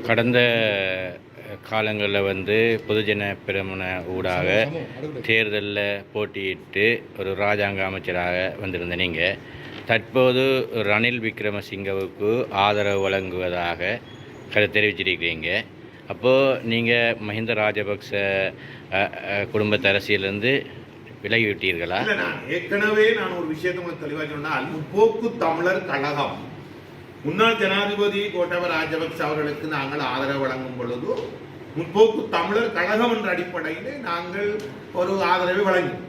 கடந்த காலங்களில் பொதுஜன பிரமுன ஊடாக தேர்தலில் போட்டியிட்டு ஒரு இராஜாங்க அமைச்சராக வந்திருந்த நீங்கள் தற்போது ரணில் விக்ரமசிங்கவுக்கு ஆதரவு வழங்குவதாக தெரிவிச்சிருக்கிறீங்க. அப்போது நீங்கள் மஹிந்த ராஜபக்ச குடும்பத்து அரசியலிருந்து விலகிவிட்டீர்களா? ஏற்கனவே நான் ஒரு விஷயத்தை உங்களுக்கு தெளிவாக சொன்னால், முற்போக்கு தமிழர் கழகம் முன்னாள் ஜனாதிபதி கோட்டபய ராஜபக்ச அவர்களுக்கு நாங்கள் ஆதரவு வழங்கும் பொழுது முற்போக்கு தமிழர் கழகம் என்ற அடிப்படையில் நாங்கள் ஒரு ஆதரவை வழங்கினோம்.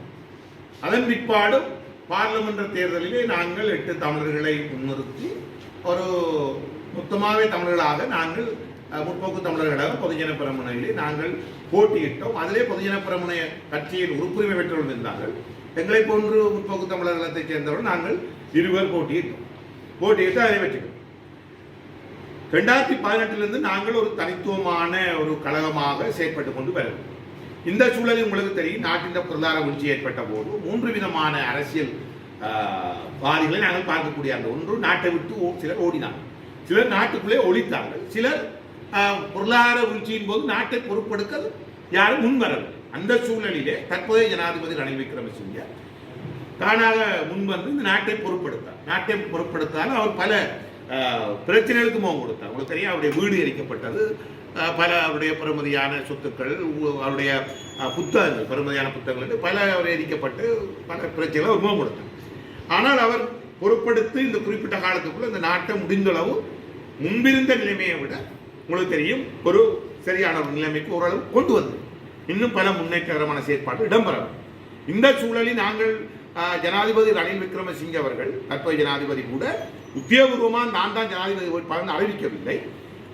அதன் பிற்பாடும் பார்லிமென்ற தேர்தலிலே நாங்கள் 8 தமிழர்களை முன்னிறுத்தி ஒரு மொத்தமாகவே தமிழர்களாக நாங்கள் முற்போக்கு தமிழர்களாக பொதுஜன பிரமுனையிலே நாங்கள் போட்டியிட்டோம். அதிலே பொதுஜன பிரமுனை கட்சியின் உறுப்புரிமை பெற்றவர்கள் இருந்தார்கள். எங்களை போன்று முற்போக்கு தமிழர்களத்தைச் சேர்ந்தவர்கள் நாங்கள் 2 பேர் போட்டியிட்டு அதை வெற்றிட்டோம். 2018 நாங்கள் ஒரு தனித்துவமான ஒரு கழகமாக செயற்பட்டு கொண்டு வருகிறோம். இந்த சூழலில் உங்களுக்கு தெரியும், நாட்டின் பொருளாதார வீழ்ச்சி ஏற்பட்ட போது 3 விதமான அரசியல் வாதிகளை நாங்கள் பார்க்கக்கூடிய அந்த ஒன்று, நாட்டை விட்டு சிலர் ஓடினார்கள், சிலர் நாட்டுக்குள்ளே ஒழித்தார்கள், சிலர் பொருளாதார வீழ்ச்சியின் போது நாட்டை பொறுப்பெடுக்க யாரும் முன்வரவில்லை. அந்த சூழலிலே தற்போதைய ஜனாதிபதி ரணில் விக்ரமசிங்கே தானாக முன்வந்து இந்த நாட்டை பொறுப்படுத்தால் அவர் பல பிரச்சனைகளுக்கு முகம் கொடுத்தார். உங்களுக்கு தெரியும், அவருடைய வீடு எரிக்கப்பட்டது, பல அவருடைய பெருமதியான சொத்துக்கள், அவருடைய புத்தகங்கள், பெருமதியான புத்தகங்கள் பல அவர் எரிக்கப்பட்டு பல பிரச்சனைகளை அவர் முகம் கொடுத்தார். ஆனால் அவர் பொறுப்படுத்தி இந்த குறிப்பிட்ட காலத்துக்குள்ள இந்த நாட்டை முடிந்தளவு முன்பிருந்த நிலைமையை விட உங்களுக்கு தெரியும் ஒரு சரியான ஒரு நிலைமைக்கு ஓரளவு கொண்டு வந்து இன்னும் பல முன்னேற்றகரமான செயற்பாடு இடம்பெறவும். இந்த சூழலில் நாங்கள் ஜனாதிபதி ரணில் விக்ரமசிங்கே அவர்கள், தற்போதைய ஜனாதிபதி கூட உத்தியோகபூர்வமாக நான் தான் ஜனாதிபதி வேட்பாளர் அறிவிக்கவில்லை.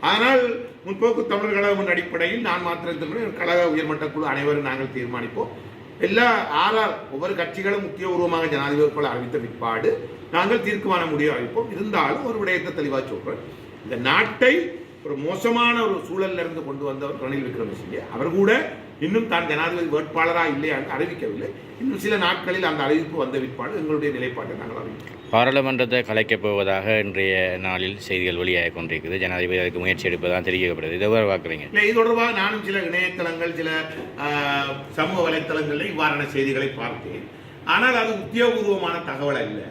ஆனால் முற்போக்கு தமிழர் கழகம் அடிப்படையில் நான் மாத்திரம் கழக உயர்மட்ட குழு அனைவரும் நாங்கள் தீர்மானிப்போம். எல்லா ஒவ்வொரு கட்சிகளும் உத்தியோகபூர்வமாக ஜனாதிபதி வேட்பாளர் அறிவித்த பிற்பாடு நாங்கள் தீர்க்கமான முடிவை அறிவிப்போம். இருந்தாலும் ஒரு விடயத்தை தெளிவாக சொல்றேன், இந்த நாட்டை ஒரு மோசமான ஒரு சூழலில் இருந்து கொண்டு வந்தவர் ரணில் விக்ரமசிங்கே. அவர் கூட இன்னும் தான் ஜனாதிபதி வேட்பாளராக இல்லையா அறிவிக்கவில்லை. இன்னும் சில நாட்களில் அந்த அறிவிப்பு வந்த பிற்பாடு எங்களுடைய நிலைப்பாட்டை நாங்கள் அறிவிக்கிறோம். பாராளுமன்றத்தை கலைக்கப் போவதாக இன்றைய நாளில் செய்திகள் வெளியாக கொண்டிருக்கிறது. ஜனாதிபதி அதுக்கு முயற்சி எடுப்பதாக தெரிவிக்கப்படுது. இதை பார்க்குறீங்க? இல்லை, இது தொடர்பாக நானும் சில இணையதளங்கள், சில சமூக வலைத்தளங்களில் இவ்வாறான செய்திகளை பார்த்தேன். ஆனால் அது உத்தியோகபூர்வமான தகவல் அல்ல.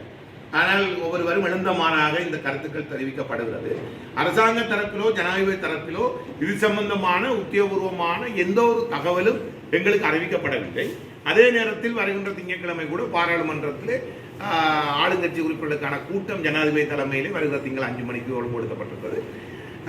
ஆனால் ஒவ்வொருவரும் எழுந்தமானாக இந்த கருத்துக்கள் தெரிவிக்கப்படுகிறது. அரசாங்க தரப்பிலோ ஜனாதிபதி தரப்பிலோ இது சம்பந்தமான உத்தியோகபூர்வமான எந்த ஒரு தகவலும் எங்களுக்கு அறிவிக்கப்படவில்லை. அதே நேரத்தில் வருகின்ற திங்கட்கிழமை கூட பாராளுமன்றத்தில் ஆளுங்கட்சி உறுப்பினர்களுக்கான கூட்டம் ஜனாதிபதி தலைமையிலே வருகிற திங்கள் 5 மணிக்கு ஒழுங்குபடுத்தப்பட்டிருக்கிறது.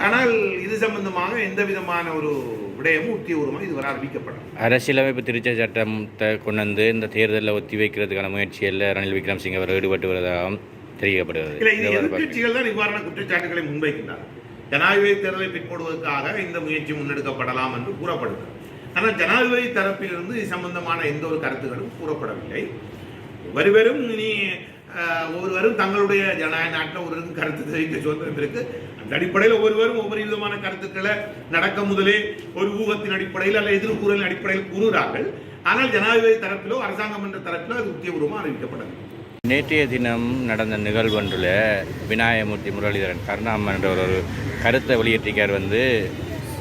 ஆனால் இது சம்பந்தமாக எந்த விதமான ஒரு விடயமும் உத்தியோகபூர்வமாக இதுவரை அறிவிக்கப்படும். அரசியலமைப்பு திருத்த சட்டத்தை கொண்டு வந்து இந்த தேர்தலில் ஒத்தி வைக்கிறதுக்கான முயற்சியில் ரணில் விக்ரமசிங்கே அவர் ஈடுபட்டு வருவதாகவும் தெரிவிக்கப்படுகிறது. இல்லை, இது எதிர்கட்சிகள் தான் இவ்வாறான குற்றச்சாட்டுகளை முன்வைக்கின்றனர். ஜனாதிபதி தேர்தலை பிற்படுவதற்காக இந்த முயற்சி முன்னெடுக்கப்படலாம் என்று கூறப்படுகிறது. ஆனால் ஜனாதிபதி தரப்பிலிருந்து இது சம்பந்தமான எந்த ஒரு கருத்துக்களும் கூறப்படவில்லை. ஒவ்வொருவரும் தங்களுடைய ஜனநாயக நாட்டில் ஒருவருக்கும் கருத்து தெரிவிக்க சுதந்திரம் இருக்கு. அந்த அடிப்படையில் ஒவ்வொருவரும் ஒவ்வொரு விதமான கருத்துக்களை நடக்க முதலே ஒரு ஊகத்தின் அடிப்படையில் அல்ல எதிர்கூறலின் அடிப்படையில் கூறுகிறார்கள். ஆனால் ஜனாதிபதி தரப்பிலோ அரசாங்கம் என்ற தரப்பிலோ அது உத்தியபூர்வமாக அறிவிக்கப்பட்டது. நேற்றைய தினம் நடந்த நிகழ்வொன்றில் விநாயகமூர்த்தி முரளிதரன் கருணாமன் என்ற ஒரு கருத்தை வெளியிட்டிருக்கார்.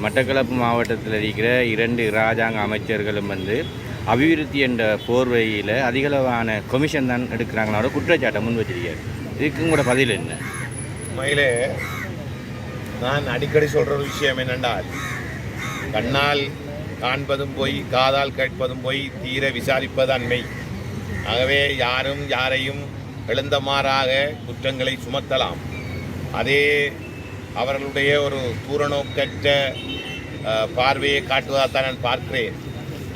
மட்டக்களப்பு மாவட்டத்தில் இருக்கிற 2 இராஜாங்க அமைச்சர்களும் அபிவிருத்தி என்ற போர்வையில் அதிகளவான கொமிஷன் தான் எடுக்கிறாங்களோட குற்றச்சாட்டை முன் வச்சிருக்காரு. இதுக்கு கூட பதில் என்ன? உண்மையிலே நான் அடிக்கடி சொல்கிற ஒரு விஷயம் என்னென்றால், கண்ணால் காண்பதும் போய் காதால் கேட்பதும் போய் தீர விசாரிப்பது அண்மை. ஆகவே யாரும் யாரையும் எழுந்தமாறாக குற்றங்களை சுமத்தலாம். அதே அவர்களுடைய ஒரு பூரணோக்கற்ற பார்வையை காட்டுவதாகத்தான் நான் பார்க்கிறேன்.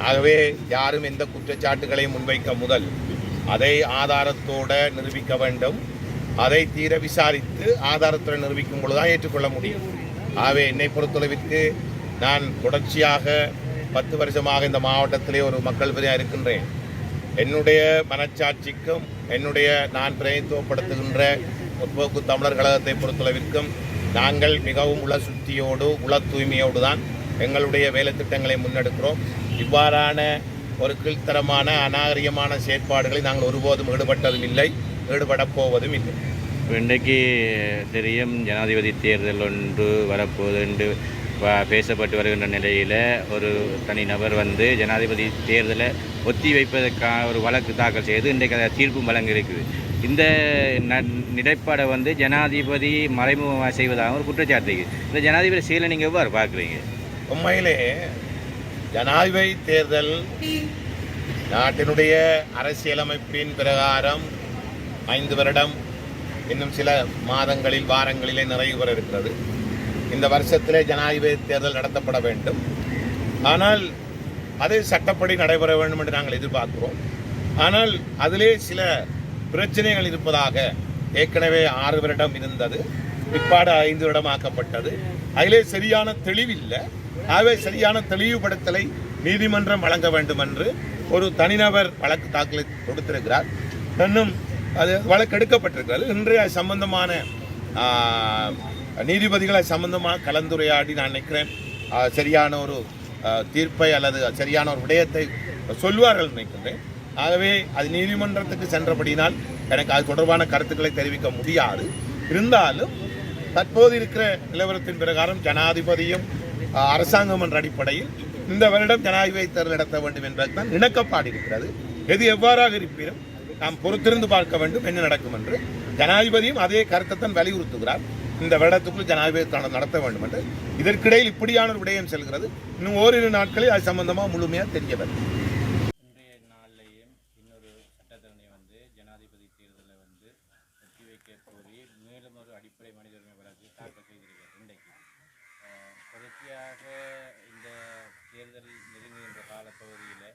ஆகவே யாரும் எந்த குற்றச்சாட்டுகளையும் முன்வைக்க முதல் அதை ஆதாரத்தோடு நிரூபிக்க வேண்டும். அதை தீர விசாரித்து ஆதாரத்துடன் நிரூபிக்கும் பொழுதுதான் ஏற்றுக்கொள்ள முடியும். ஆகவே என்னை பொறுத்தளவிற்கு நான் தொடர்ச்சியாக 10 வருஷமாக இந்த மாவட்டத்திலே ஒரு மக்கள் பிரதியாக இருக்கின்றேன். என்னுடைய மனச்சாட்சிக்கும் நான் பிரதிநிதித்துவப்படுத்துகின்ற முற்போக்கு தமிழர் கழகத்தை பொறுத்தளவிற்கும் நாங்கள் மிகவும் உள சுத்தியோடு உள தூய்மையோடு தான் எங்களுடைய வேலை திட்டங்களை முன்னெடுக்கிறோம். இவ்வாறான ஒரு கீழ்த்தரமான அநாகரிகமான செயற்பாடுகளை நாங்கள் ஒருபோதும் ஈடுபட்டதும் இல்லை, ஈடுபடப் போவதும் இல்லை. இன்றைக்கு தெரியும் ஜனாதிபதி தேர்தல் ஒன்று வரப்போகுது என்று பேசப்பட்டு வருகின்ற நிலையில் ஒரு தனிநபர் வந்து ஜனாதிபதி தேர்தலை ஒத்தி வைப்பதற்கான ஒரு வழக்கு தாக்கல் செய்து இன்றைக்கு அதை தீர்ப்பும் வழங்க இருக்குது. இந்த நிலைப்பாடை வந்து ஜனாதிபதி மறைமுகமாக செய்வதாக ஒரு குற்றச்சாட்டு இருக்குது. இந்த ஜனாதிபதி செயலை நீங்கள் எவ்வாறு பார்க்குறீங்க? உண்மையிலே ஜனாதிபதி தேர்தல் நாட்டினுடைய அரசியலமைப்பின் பிரகாரம் 5 வருடம் இன்னும் சில மாதங்களில் வாரங்களிலே நிறைவு பெற இருக்கிறது. இந்த வருஷத்திலே ஜனாதிபதி தேர்தல் நடத்தப்பட வேண்டும். ஆனால் அது சட்டப்படி நடைபெற வேண்டும் என்று நாங்கள் எதிர்பார்க்கிறோம். ஆனால் அதிலே சில பிரச்சனைகள் இருப்பதாக ஏற்கனவே 6 வருடம் இருந்தது, பிற்பாடு 5 வருடம் ஆக்கப்பட்டது. அதிலே சரியான தெளிவில்லை. ஆகவே சரியான தெளிவுபடுத்தலை நீதிமன்றம் வழங்க வேண்டும் என்று ஒரு தனிநபர் வழக்கு தாக்கலை கொடுத்திருக்கிறார். இன்னும் அது வழக்கு எடுக்கப்பட்டிருக்கிறது. இன்றைய சம்பந்தமான நீதிபதிகளை சம்பந்தமாக கலந்துரையாடி நான் நினைக்கிறேன் சரியான ஒரு தீர்ப்பை அல்லது சரியான ஒரு விடயத்தை சொல்வார்கள் நினைக்கின்றேன். ஆகவே அது நீதிமன்றத்துக்கு சென்றபடினால் எனக்கு அது தொடர்பான கருத்துக்களை தெரிவிக்க முடியாது. இருந்தாலும் தற்போது இருக்கிற நிலவரத்தின் பிரகாரம் ஜனாதிபதியும் அரசாங்கம் என்ற அடிப்படையில் இந்த வருடம் ஜனாதிபதி தேர்தல் நடத்த வேண்டும் என்பதுதான் இணக்கப்பாடு இருக்கிறது. எது எவ்வாறாக இருப்பினும் நாம் பொறுத்திருந்து பார்க்க வேண்டும் என்ன நடக்கும் என்று. ஜனாதிபதியும் அதே கருத்தைத்தான் வலியுறுத்துகிறார், இந்த வருடத்துக்குள் ஜனாதிபதி நடத்த வேண்டும் என்று. இதற்கிடையில் இப்படியான ஒரு விடயம் செல்கிறது. இன்னும் ஓரிரு நாட்களில் அது சம்பந்தமாக முழுமையாக தெரிய வரும். இன்றைய நாளிலேயும் இன்னொரு சட்டத்தரணி வந்து ஜனாதிபதி தேர்தலை வந்து ஒத்தி வைக்க கோரி மேலும் ஒரு அடிப்படை மனித உரிமை வழக்கு தாக்கல் செய்திருக்கிறார். இன்றைக்கு தொடர்ச்சியாக இந்த தேர்தல் நெருங்குகின்ற காலப்பகுதியில்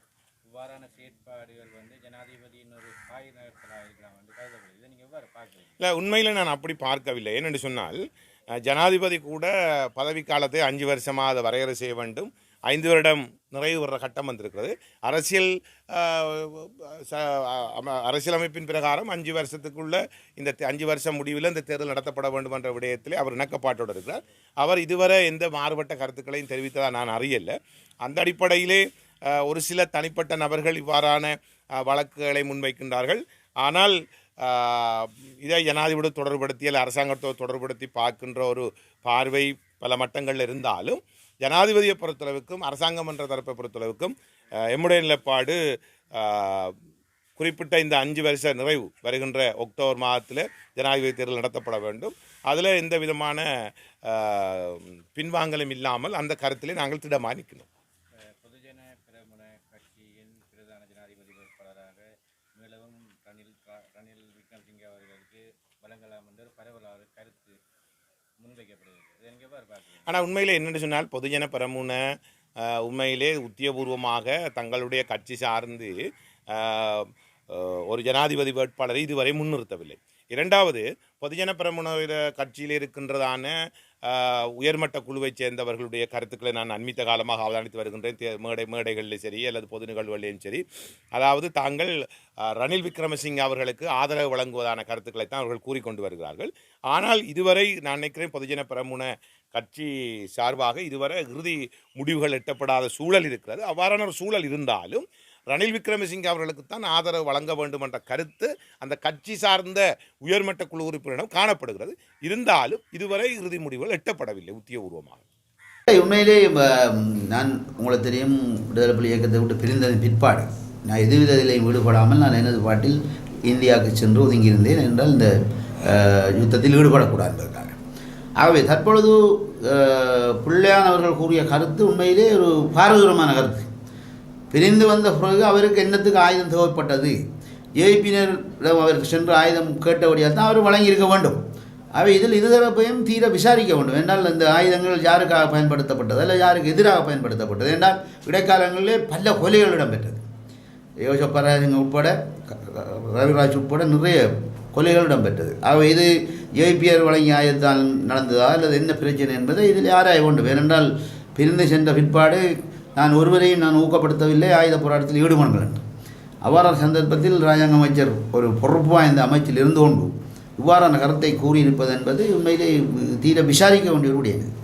இவ்வாறான செயற்பாடுகள் வந்து ஜனாதிபதியின் ஒரு காய் நகர்த்தலாக இருக்கலாம் என்று கருதப்படுது. இதை நீங்கள் எவ்வாறு பார்க்குறீங்க? இல்லை, உண்மையில் நான் அப்படி பார்க்கவில்லை. ஏனென்று சொன்னால் ஜனாதிபதி கூட பதவிக்காலத்தை 5 வருஷமாக அதை வரையறை செய்ய வேண்டும். 5 வருடம் நிறைவு வர்ற கட்டம் வந்திருக்கிறது. அரசியலமைப்பின் பிரகாரம் 5 வருஷத்துக்குள்ள இந்த 5 வருஷம் முடிவில் இந்த தேர்தல் நடத்தப்பட வேண்டும் என்ற விடயத்திலே அவர் இணக்கப்பாட்டோடு இருக்கிறார். அவர் இதுவரை எந்த மாறுபட்ட கருத்துக்களையும் தெரிவித்ததாக நான் அறியலை. அந்த அடிப்படையிலே ஒரு சில தனிப்பட்ட நபர்கள் இவ்வாறான வழக்குகளை முன்வைக்கின்றார்கள். ஆனால் இதை ஜனாதிபதி தொடர்படுத்தி அல்ல அரசாங்கத்தோடு தொடர்படுத்தி பார்க்கின்ற ஒரு பார்வை பல மட்டங்களில் இருந்தாலும் ஜனாதிபதியை பொறுத்தளவுக்கும் அரசாங்கம் என்ற தரப்பை பொறுத்தளவுக்கும் எம்முடைய நிலைப்பாடு குறிப்பிட்ட இந்த 5 வருஷ நிறைவு வருகின்ற அக்டோபர் மாதத்தில் ஜனாதிபதி தேர்தல் நடத்தப்பட வேண்டும். அதில் எந்த விதமான பின்வாங்கலும் இல்லாமல் அந்த கருத்திலே நாங்கள் திடமாக நிற்கணும். பொதுஜன பெரமுன கட்சியின் பிரதான ஜனாதிபதி வேட்பாளராக மேலும் ரணில் விக்ரமசிங்கே அவர்களுக்கு வழங்கலாம் என்ற பரவலான கருத்து முன்வைக்கப்படுகிறது. ஆனால் உண்மையிலே என்னென்னு சொன்னால் பொதுஜன பெரமுன உண்மையிலே உத்தியபூர்வமாக தங்களுடைய கட்சி சார்ந்து ஒரு ஜனாதிபதி வேட்பாளரை இதுவரை முன்னிறுத்தவில்லை. இரண்டாவது, பொதுஜன பெரமுன கட்சியில் இருக்கின்றதான உயர்மட்ட குழுவைச் சேர்ந்தவர்களுடைய கருத்துக்களை நான் அண்மித்த காலமாக அவதானித்து வருகின்றேன். மேடைகளிலும் சரி அல்லது பொது நிகழ்வுகளிலும் சரி, அதாவது தாங்கள் ரணில் விக்ரமசிங்கே அவர்களுக்கு ஆதரவு வழங்குவதான கருத்துக்களை தான் அவர்கள் கூறிக்கொண்டு வருகிறார்கள். ஆனால் இதுவரை நான் நினைக்கிறேன் பொதுஜன பெரமுன கட்சி சார்பாக இதுவரை இறுதி முடிவுகள் எட்டப்படாத சூழல் இருக்கிறது. அவ்வாறான ஒரு சூழல் இருந்தாலும் ரணில் விக்ரமசிங்கே அவர்களுக்கு தான் ஆதரவு வழங்க வேண்டும் என்ற கருத்து அந்த கட்சி சார்ந்த உயர்மட்ட குழு உறுப்பினரிடம் காணப்படுகிறது. இருந்தாலும் இதுவரை இறுதி முடிவுகள் எட்டப்படவில்லை உத்தியோகபூர்வமாக. உண்மையிலே நான் உங்களுக்கு தெரியும், விடுதலை புலி இயக்கத்தை விட்டு பிரிந்ததன் பிற்பாடு நான் எதுவிதத்திலையும் ஈடுபடாமல் நான் எனது பாட்டில் இந்தியாவுக்கு சென்று ஒதுங்கியிருந்தேன். என்றால் இந்த யுத்தத்தில் ஈடுபடக்கூடாது என்பதற்காக. ஆகவே தற்பொழுது பிள்ளையான் அவர்கள் கூறிய கருத்து உண்மையிலே ஒரு பாரதூரமான கருத்து. பிரிந்து வந்த பிறகு அவருக்கு என்னத்துக்கு ஆயுதம் தேவைப்பட்டது, ஏபியினரிடம் அவருக்கு சென்று ஆயுதம் கேட்டபடியாக தான் அவர் வழங்கியிருக்க வேண்டும். அவை இதில் இருதரப்பையும் தீர விசாரிக்க வேண்டும். என்றால் இந்த ஆயுதங்கள் யாருக்காக பயன்படுத்தப்பட்டது அல்ல யாருக்கு எதிராக பயன்படுத்தப்பட்டது என்றால் இடைக்காலங்களிலே பல கொலைகள் இடம்பெற்றது. யோசப்பராஜங்க உட்பட ரவிராஜ் உட்பட நிறைய கொலைகள் இடம்பெற்றது. அவை இது ஏபிஆர் வழங்கிய ஆயுதத்தால் நடந்ததா அல்லது என்ன பிரச்சனை என்பதை இதில் ஆராய வேண்டும். ஏனென்றால் பிரிந்து சென்ற பிற்பாடு நான் ஒருவரையும் நான் ஊக்கப்படுத்தவில்லை ஆயுத போராட்டத்தில் ஈடுபடுங்கள் என்று. அவ்வாறான சந்தர்ப்பத்தில் ராஜாங்க அமைச்சர் ஒரு பொறுப்பு வாய்ந்த அமைச்சில் இருந்து கொண்டு இவ்வாறான கருத்தை கூறியிருப்பது என்பது உண்மையிலே தீர விசாரிக்க வேண்டிய ஒரு விடயம்.